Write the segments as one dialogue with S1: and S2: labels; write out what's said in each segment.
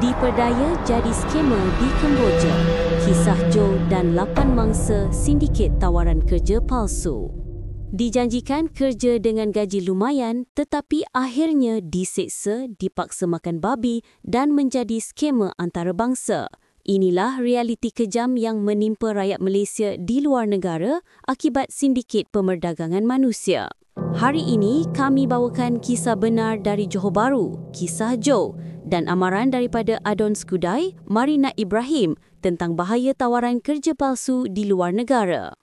S1: Diperdaya jadi skamer di Kemboja. Kisah Joe dan 8 mangsa sindiket tawaran kerja palsu. Dijanjikan kerja dengan gaji lumayan, tetapi akhirnya diseksa, dipaksa makan babi dan menjadi skamer antarabangsa. Inilah realiti kejam yang menimpa rakyat Malaysia di luar negara akibat sindiket pemerdagangan manusia. Hari ini kami bawakan kisah benar dari Johor Bahru, kisah Joe, dan amaran daripada Adon Skudai, Marina Ibrahim tentang bahaya tawaran kerja palsu di luar negara.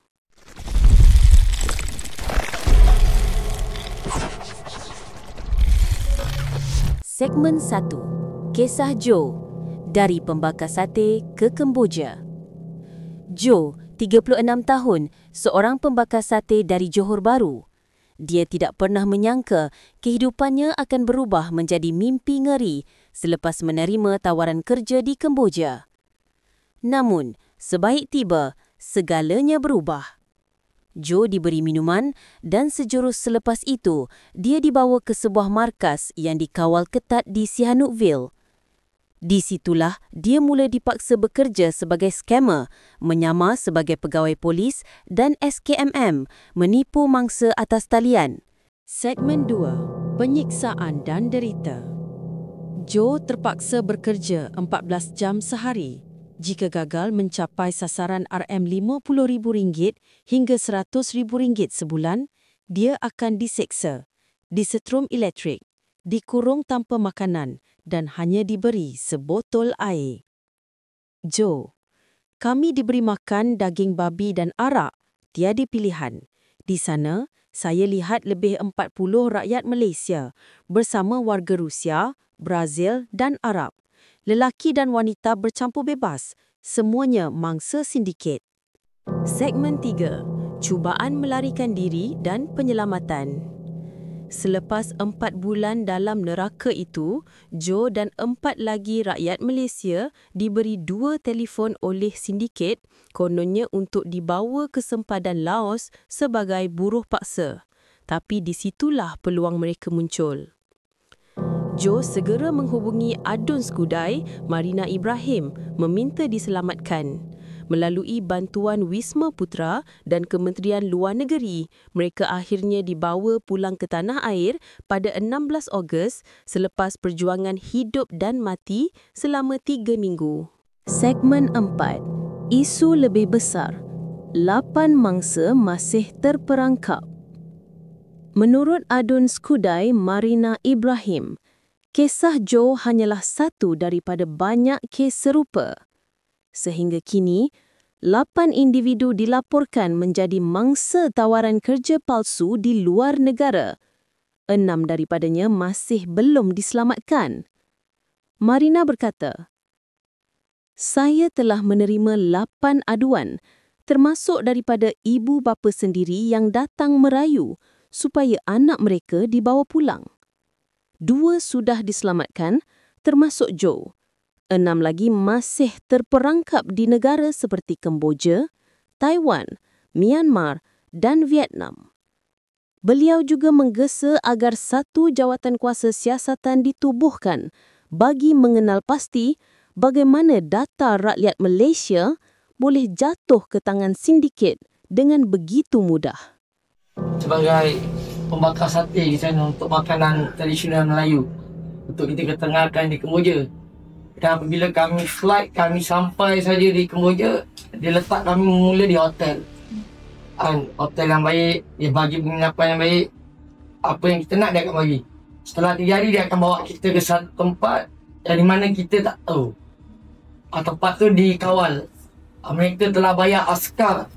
S1: Segmen 1. Kisah Joe, dari pembakar sate ke Kemboja. Joe, 36 tahun, seorang pembakar sate dari Johor Bahru. Dia tidak pernah menyangka kehidupannya akan berubah menjadi mimpi ngeri selepas menerima tawaran kerja di Kemboja. Namun, sebaik tiba, segalanya berubah. Joe diberi minuman dan sejurus selepas itu, dia dibawa ke sebuah markas yang dikawal ketat di Sihanoukville. Di situlah dia mula dipaksa bekerja sebagai skamer, menyamar sebagai pegawai polis dan SKMM, menipu mangsa atas talian. Segmen 2. Penyiksaan dan derita. Joe terpaksa bekerja 14 jam sehari. Jika gagal mencapai sasaran RM50,000 hingga RM100,000 sebulan, dia akan diseksa, disetrum elektrik, dikurung tanpa makanan dan hanya diberi sebotol air. Joe, kami diberi makan daging babi dan arak, tiada pilihan. Di sana, saya lihat lebih 40 rakyat Malaysia bersama warga Rusia, Brazil dan Arab. Lelaki dan wanita bercampur bebas, semuanya mangsa sindiket. Segmen 3. Cubaan melarikan diri dan penyelamatan. Selepas 4 bulan dalam neraka itu, Joe dan 4 lagi rakyat Malaysia diberi 2 telefon oleh sindiket, kononnya untuk dibawa ke sempadan Laos sebagai buruh paksa. Tapi di situlah peluang mereka muncul. Joe segera menghubungi Adon Skudai, Marina Ibrahim, meminta diselamatkan. Melalui bantuan Wisma Putra dan Kementerian Luar Negeri, mereka akhirnya dibawa pulang ke tanah air pada 16 Ogos selepas perjuangan hidup dan mati selama 3 minggu. Segmen 4. Isu lebih besar. 8 mangsa masih terperangkap. Menurut Adon Skudai, Marina Ibrahim, kisah Joe hanyalah satu daripada banyak kes serupa. Sehingga kini, 8 individu dilaporkan menjadi mangsa tawaran kerja palsu di luar negara. 6 daripadanya masih belum diselamatkan. Marina berkata, "Saya telah menerima 8 aduan, termasuk daripada ibu bapa sendiri yang datang merayu supaya anak mereka dibawa pulang. 2 sudah diselamatkan, termasuk Joe. 6 lagi masih terperangkap di negara seperti Kemboja, Taiwan, Myanmar dan Vietnam." Beliau juga menggesa agar satu jawatankuasa siasatan ditubuhkan bagi mengenal pasti bagaimana data rakyat Malaysia boleh jatuh ke tangan sindiket dengan begitu mudah.
S2: Sebagai pembakar sate di sana untuk makanan tradisional Melayu, untuk kita ketengahkan di Kemboja. Dan apabila kami flight, kami sampai saja di Kemboja, dia letak kami mula di hotel. Hotel yang baik, dia bagi penginapan yang baik. Apa yang kita nak dia akan bagi. Setelah 3 hari dia akan bawa kita ke satu tempat yang di mana kita tak tahu. Tempat tu dikawal. Mereka telah bayar askar.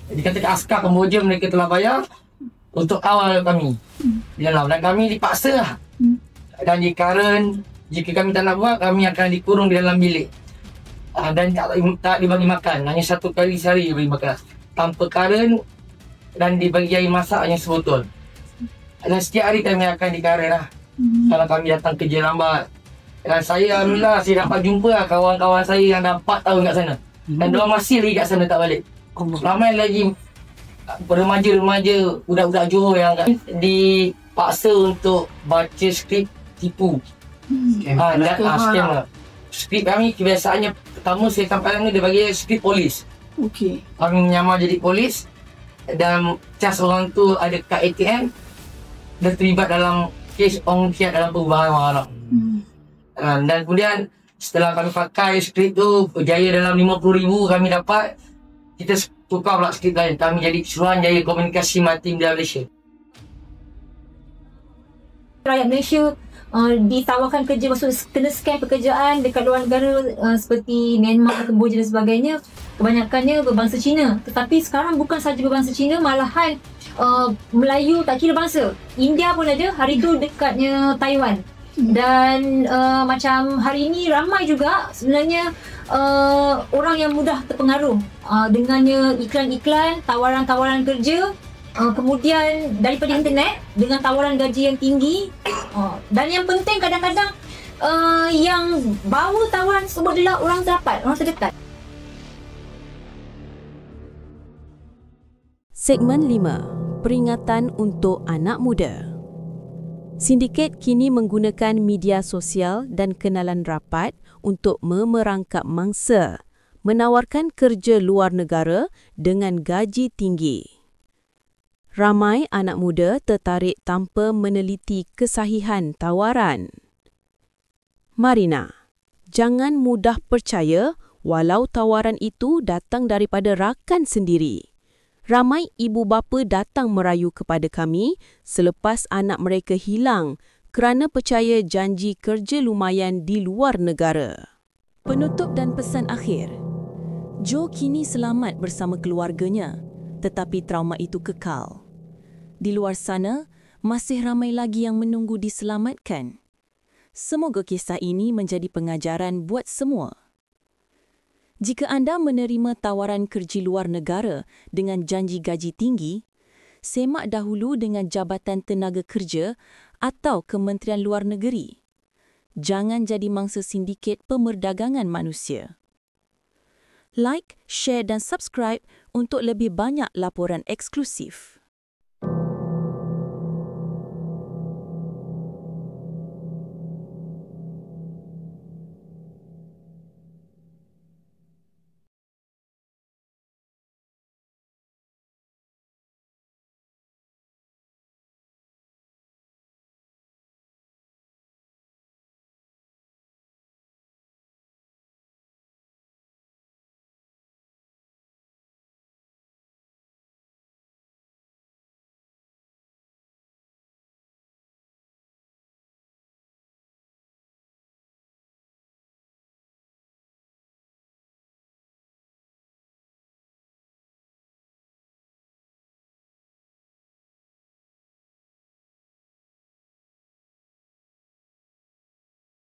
S2: Dikatakan askar Kemboja, mereka telah bayar untuk kawal kami di dalam. Dan kami dipaksa lah. Dan jika kami tak nak buat, kami akan dikurung di dalam bilik. Dan tak dibagi makan. Hanya 1 kali sehari dibagi makan. Tanpa karen dan dibagi air masak hanya sebotol. Dan setiap hari kami akan dikaren lah. Kalau kami datang kerja lambat. Dan saya, alhamdulillah, saya dapat jumpa lah kawan-kawan saya yang dah 4 tahun kat sana. Dan diorang masih lagi kat sana tak balik. Ramai lagi remaja-remaja, budak-budak Johor yang dipaksa untuk baca skrip tipu. Scammer. skrip kami kebiasaannya pertama saya tampilkan dia bagi skrip polis.
S3: Okey.
S2: Kami menyamar jadi polis dan cas orang tu ada kad ATM dan terlibat dalam kes orang kiat dalam perubahan orang Arab. Dan kemudian setelah kami pakai skrip tu berjaya dalam 50,000 kami dapat, kita tukar pula skrip lain. Kami jadi Suruhan Jaya Komunikasi Multimedia Malaysia.
S4: Rakyat Malaysia ditawarkan kerja, maksud kena scan pekerjaan dekat luar negara seperti Myanmar, Kemboja dan sebagainya, kebanyakannya berbangsa Cina. Tetapi sekarang bukan sahaja berbangsa Cina, malahan Melayu tak kira bangsa. India pun ada, hari tu dekatnya Taiwan. Dan macam hari ini ramai juga sebenarnya orang yang mudah terpengaruh dengannya iklan-iklan, tawaran-tawaran kerja, kemudian daripada internet dengan tawaran gaji yang tinggi. Dan yang penting kadang-kadang yang bawa tawaran tersebut adalah orang terdapat, orang terdekat.
S1: Segmen 5. Peringatan untuk anak muda. Sindiket kini menggunakan media sosial dan kenalan rapat untuk memerangkap mangsa, menawarkan kerja luar negara dengan gaji tinggi. Ramai anak muda tertarik tanpa meneliti kesahihan tawaran. Marina, jangan mudah percaya walau tawaran itu datang daripada rakan sendiri. Ramai ibu bapa datang merayu kepada kami selepas anak mereka hilang kerana percaya janji kerja lumayan di luar negara. Penutup dan pesan akhir. Joe kini selamat bersama keluarganya, tetapi trauma itu kekal. Di luar sana, masih ramai lagi yang menunggu diselamatkan. Semoga kisah ini menjadi pengajaran buat semua. Jika anda menerima tawaran kerja luar negara dengan janji gaji tinggi, semak dahulu dengan Jabatan Tenaga Kerja atau Kementerian Luar Negeri. Jangan jadi mangsa sindiket pemerdagangan manusia. Like, share dan subscribe untuk lebih banyak laporan eksklusif.